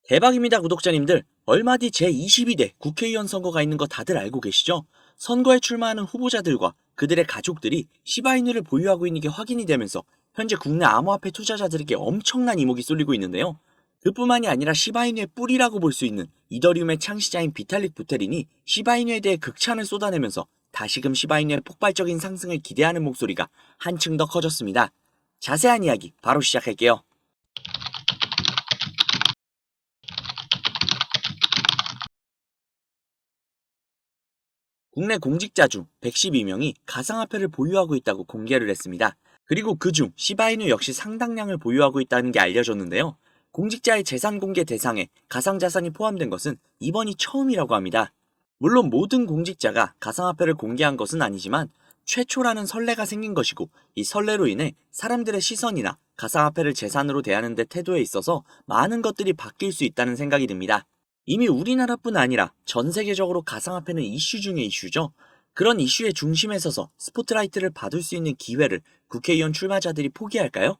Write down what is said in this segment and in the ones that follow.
대박입니다, 구독자님들. 얼마 뒤 제22대 국회의원 선거가 있는 거 다들 알고 계시죠? 선거에 출마하는 후보자들과 그들의 가족들이 시바이누를 보유하고 있는 게 확인이 되면서 현재 국내 암호화폐 투자자들에게 엄청난 이목이 쏠리고 있는데요. 그뿐만이 아니라 시바이누의 뿌리라고 볼 수 있는 이더리움의 창시자인 비탈릭 부테린이 시바이누에 대해 극찬을 쏟아내면서 다시금 시바이누의 폭발적인 상승을 기대하는 목소리가 한층 더 커졌습니다. 자세한 이야기 바로 시작할게요. 국내 공직자 중 112명이 가상화폐를 보유하고 있다고 공개를 했습니다. 그리고 그중 시바이누 역시 상당량을 보유하고 있다는 게 알려졌는데요. 공직자의 재산 공개 대상에 가상자산이 포함된 것은 이번이 처음이라고 합니다. 물론 모든 공직자가 가상화폐를 공개한 것은 아니지만 최초라는 선례가 생긴 것이고, 이 선례로 인해 사람들의 시선이나 가상화폐를 재산으로 대하는 데 태도에 있어서 많은 것들이 바뀔 수 있다는 생각이 듭니다. 이미 우리나라뿐 아니라 전 세계적으로 가상화폐는 이슈 중의 이슈죠. 그런 이슈의 중심에 서서 스포트라이트를 받을 수 있는 기회를 국회의원 출마자들이 포기할까요?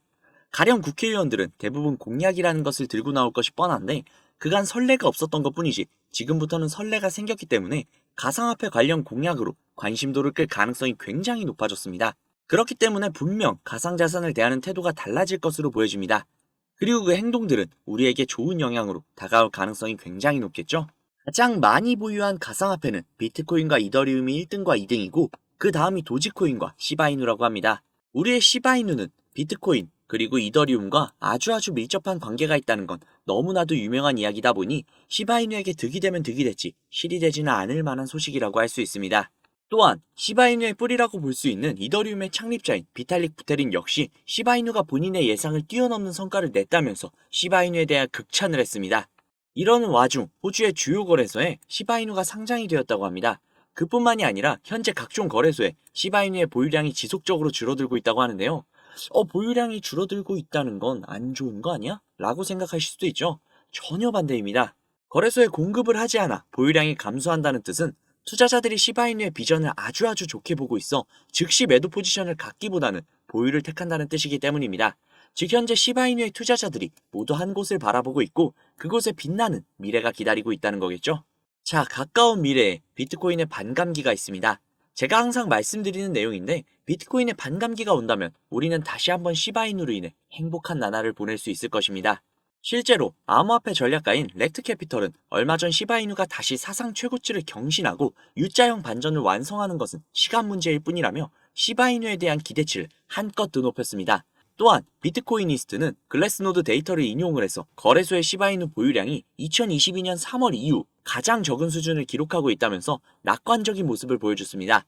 가령 국회의원들은 대부분 공약이라는 것을 들고 나올 것이 뻔한데, 그간 선례가 없었던 것뿐이지 지금부터는 선례가 생겼기 때문에 가상화폐 관련 공약으로 관심도를 끌 가능성이 굉장히 높아졌습니다. 그렇기 때문에 분명 가상자산을 대하는 태도가 달라질 것으로 보여집니다. 그리고 그 행동들은 우리에게 좋은 영향으로 다가올 가능성이 굉장히 높겠죠? 가장 많이 보유한 가상화폐는 비트코인과 이더리움이 1등과 2등이고, 그 다음이 도지코인과 시바이누라고 합니다. 우리의 시바이누는 비트코인 그리고 이더리움과 아주 밀접한 관계가 있다는 건 너무나도 유명한 이야기다 보니 시바이누에게 득이 되면 득이 됐지 실이 되지는 않을 만한 소식이라고 할 수 있습니다. 또한 시바이누의 뿌리라고 볼 수 있는 이더리움의 창립자인 비탈릭 부테린 역시 시바이누가 본인의 예상을 뛰어넘는 성과를 냈다면서 시바이누에 대한 극찬을 했습니다. 이러는 와중 호주의 주요 거래소에 시바이누가 상장이 되었다고 합니다. 그뿐만이 아니라 현재 각종 거래소에 시바이누의 보유량이 지속적으로 줄어들고 있다고 하는데요. 보유량이 줄어들고 있다는 건 안 좋은 거 아니야? 라고 생각하실 수도 있죠. 전혀 반대입니다. 거래소에 공급을 하지 않아 보유량이 감소한다는 뜻은 투자자들이 시바이누의 비전을 아주 좋게 보고 있어 즉시 매도 포지션을 갖기보다는 보유를 택한다는 뜻이기 때문입니다. 즉 현재 시바이누의 투자자들이 모두 한 곳을 바라보고 있고, 그곳에 빛나는 미래가 기다리고 있다는 거겠죠. 자, 가까운 미래에 비트코인의 반감기가 있습니다. 제가 항상 말씀드리는 내용인데, 비트코인의 반감기가 온다면 우리는 다시 한번 시바이누로 인해 행복한 나날을 보낼 수 있을 것입니다. 실제로 암호화폐 전략가인 렉트캐피털은 얼마 전 시바이누가 다시 사상 최고치를 경신하고 U자형 반전을 완성하는 것은 시간 문제일 뿐이라며 시바이누에 대한 기대치를 한껏 드높였습니다. 또한 비트코이니스트는 글래스노드 데이터를 인용을 해서 거래소의 시바이누 보유량이 2022년 3월 이후 가장 적은 수준을 기록하고 있다면서 낙관적인 모습을 보여줬습니다.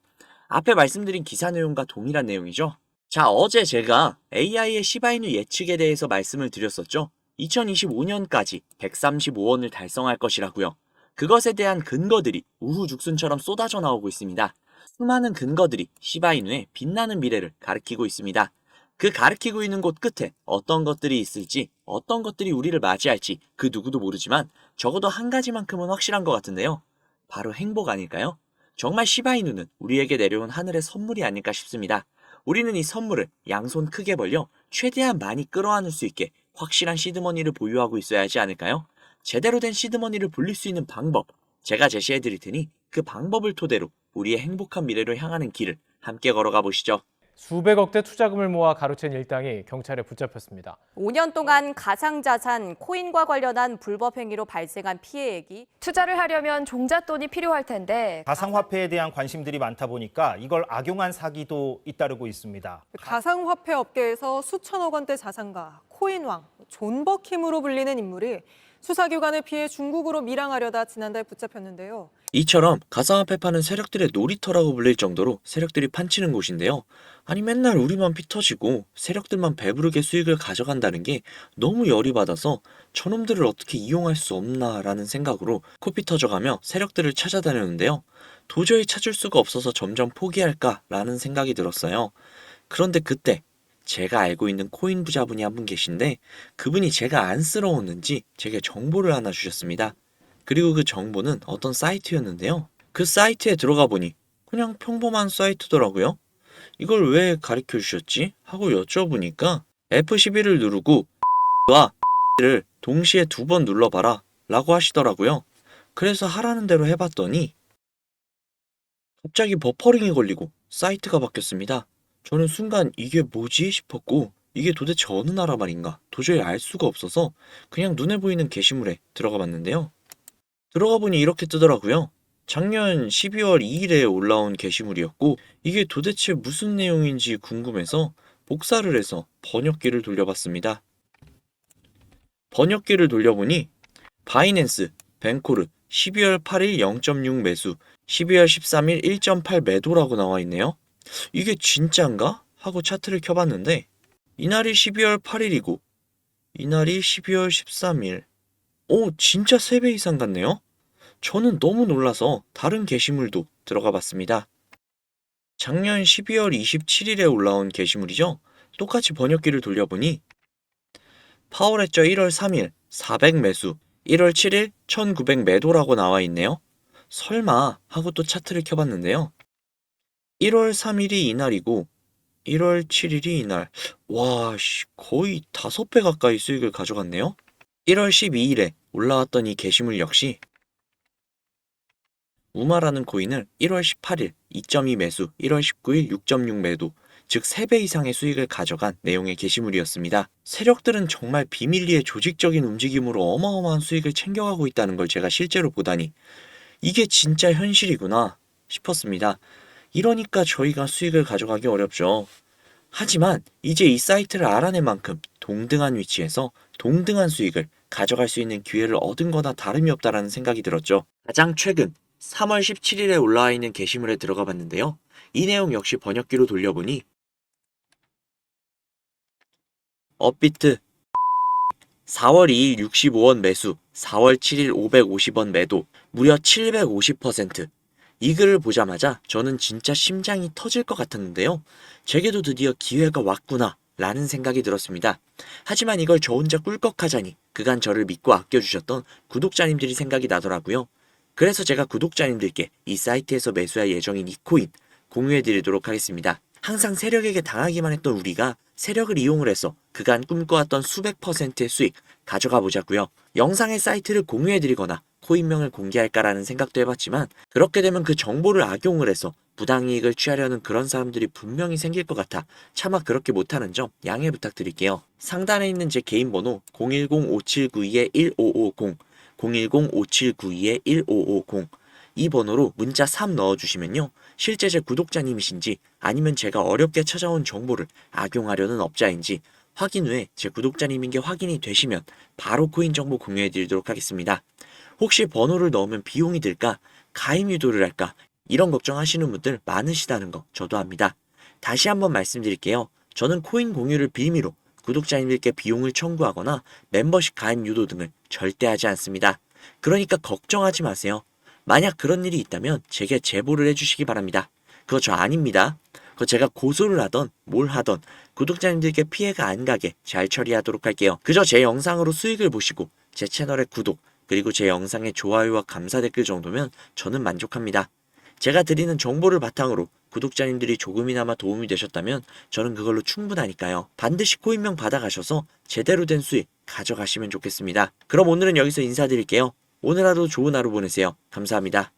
앞에 말씀드린 기사 내용과 동일한 내용이죠. 자, 어제 제가 AI의 시바이누 예측에 대해서 말씀을 드렸었죠. 2025년까지 135원을 달성할 것이라고요. 그것에 대한 근거들이 우후죽순처럼 쏟아져 나오고 있습니다. 수많은 근거들이 시바이누의 빛나는 미래를 가리키고 있습니다. 그 가리키고 있는 곳 끝에 어떤 것들이 있을지, 어떤 것들이 우리를 맞이할지 그 누구도 모르지만 적어도 한 가지만큼은 확실한 것 같은데요. 바로 행복 아닐까요? 정말 시바이누는 우리에게 내려온 하늘의 선물이 아닐까 싶습니다. 우리는 이 선물을 양손 크게 벌려 최대한 많이 끌어안을 수 있게 확실한 시드머니를 보유하고 있어야 하지 않을까요? 제대로 된 시드머니를 불릴 수 있는 방법, 제가 제시해 드릴 테니 그 방법을 토대로 우리의 행복한 미래로 향하는 길을 함께 걸어가 보시죠. 수백억대 투자금을 모아 가로챈 일당이 경찰에 붙잡혔습니다. 5년 동안 가상자산, 코인과 관련한 불법 행위로 발생한 피해액이 투자를 하려면 종잣돈이 필요할 텐데 가상화폐에 대한 관심들이 많다 보니까 이걸 악용한 사기도 잇따르고 있습니다. 가상화폐 업계에서 수천억 원대 자산가, 코인왕, 존버킴으로 불리는 인물이 수사기관을 피해 중국으로 밀항하려다 지난달 붙잡혔는데요. 이처럼 가상화폐 파는 세력들의 놀이터라고 불릴 정도로 세력들이 판치는 곳인데요. 아니 맨날 우리만 피 터지고 세력들만 배부르게 수익을 가져간다는 게 너무 열이 받아서 저놈들을 어떻게 이용할 수 없나라는 생각으로 코피 터져가며 세력들을 찾아다녔는데요. 도저히 찾을 수가 없어서 점점 포기할까라는 생각이 들었어요. 그런데 그때 제가 알고 있는 코인 부자분이 한 분 계신데, 그분이 제가 안쓰러웠는지 제게 정보를 하나 주셨습니다. 그리고 그 정보는 어떤 사이트였는데요. 그 사이트에 들어가 보니 그냥 평범한 사이트더라고요. 이걸 왜 가르쳐 주셨지? 하고 여쭤보니까 F11을 누르고 와 를 동시에 2번 눌러봐라 라고 하시더라고요. 그래서 하라는 대로 해봤더니 갑자기 버퍼링이 걸리고 사이트가 바뀌었습니다. 저는 순간 이게 뭐지 싶었고 이게 도대체 어느 나라 말인가 도저히 알 수가 없어서 그냥 눈에 보이는 게시물에 들어가 봤는데요. 들어가 보니 이렇게 뜨더라고요. 작년 12월 2일에 올라온 게시물이었고 이게 도대체 무슨 내용인지 궁금해서 복사를 해서 번역기를 돌려봤습니다. 번역기를 돌려보니 바이낸스, 벤코르 12월 8일 0.6 매수, 12월 13일 1.8 매도라고 나와 있네요. 이게 진짠가? 하고 차트를 켜봤는데 이날이 12월 8일이고 이날이 12월 13일. 오, 진짜 3배 이상 같네요. 저는 너무 놀라서 다른 게시물도 들어가 봤습니다. 작년 12월 27일에 올라온 게시물이죠. 똑같이 번역기를 돌려보니 파월했죠. 1월 3일 400 매수, 1월 7일 1900 매도라고 나와 있네요. 설마 하고 또 차트를 켜봤는데요. 1월 3일이 이날이고 1월 7일이 이날. 와, 거의 5배 가까이 수익을 가져갔네요. 1월 12일에 올라왔던 이 게시물 역시 우마라는 코인을 1월 18일 2.2 매수, 1월 19일 6.6 매도, 즉 3배 이상의 수익을 가져간 내용의 게시물이었습니다. 세력들은 정말 비밀리에 조직적인 움직임으로 어마어마한 수익을 챙겨가고 있다는 걸 제가 실제로 보다니 이게 진짜 현실이구나 싶었습니다. 이러니까 저희가 수익을 가져가기 어렵죠. 하지만 이제 이 사이트를 알아낸 만큼 동등한 위치에서 동등한 수익을 가져갈 수 있는 기회를 얻은 거나 다름이 없다라는 생각이 들었죠. 가장 최근 3월 17일에 올라와 있는 게시물에 들어가 봤는데요. 이 내용 역시 번역기로 돌려보니 업비트 4월 2일 65원 매수, 4월 7일 550원 매도, 무려 750%. 이 글을 보자마자 저는 진짜 심장이 터질 것 같았는데요. 제게도 드디어 기회가 왔구나 라는 생각이 들었습니다. 하지만 이걸 저 혼자 꿀꺽하자니 그간 저를 믿고 아껴주셨던 구독자님들이 생각이 나더라고요. 그래서 제가 구독자님들께 이 사이트에서 매수할 예정인 이 코인 공유해드리도록 하겠습니다. 항상 세력에게 당하기만 했던 우리가 세력을 이용을 해서 그간 꿈꿔왔던 수백 %의 수익 가져가 보자고요. 영상의 사이트를 공유해드리거나 코인명을 공개할까라는 생각도 해봤지만 그렇게 되면 그 정보를 악용을 해서 부당이익을 취하려는 그런 사람들이 분명히 생길 것 같아 차마 그렇게 못하는 점 양해 부탁드릴게요. 상단에 있는 제 개인 번호 010-5792-1550 010-5792-1550 이 번호로 문자 3 넣어주시면요. 실제 제 구독자님이신지 아니면 제가 어렵게 찾아온 정보를 악용하려는 업자인지 확인 후에 제 구독자님인 게 확인이 되시면 바로 코인 정보 공유해드리도록 하겠습니다. 혹시 번호를 넣으면 비용이 들까? 가입 유도를 할까? 이런 걱정하시는 분들 많으시다는 거 저도 압니다. 다시 한번 말씀드릴게요. 저는 코인 공유를 빌미로 구독자님들께 비용을 청구하거나 멤버십 가입 유도 등을 절대 하지 않습니다. 그러니까 걱정하지 마세요. 만약 그런 일이 있다면 제게 제보를 해주시기 바랍니다. 그거 저 아닙니다. 그거 제가 고소를 하던 뭘 하던 구독자님들께 피해가 안 가게 잘 처리하도록 할게요. 그저 제 영상으로 수익을 보시고 제 채널에 구독 그리고 제 영상에 좋아요와 감사 댓글 정도면 저는 만족합니다. 제가 드리는 정보를 바탕으로 구독자님들이 조금이나마 도움이 되셨다면 저는 그걸로 충분하니까요. 반드시 코인명 받아가셔서 제대로 된 수익 가져가시면 좋겠습니다. 그럼 오늘은 여기서 인사드릴게요. 오늘 하루 좋은 하루 보내세요. 감사합니다.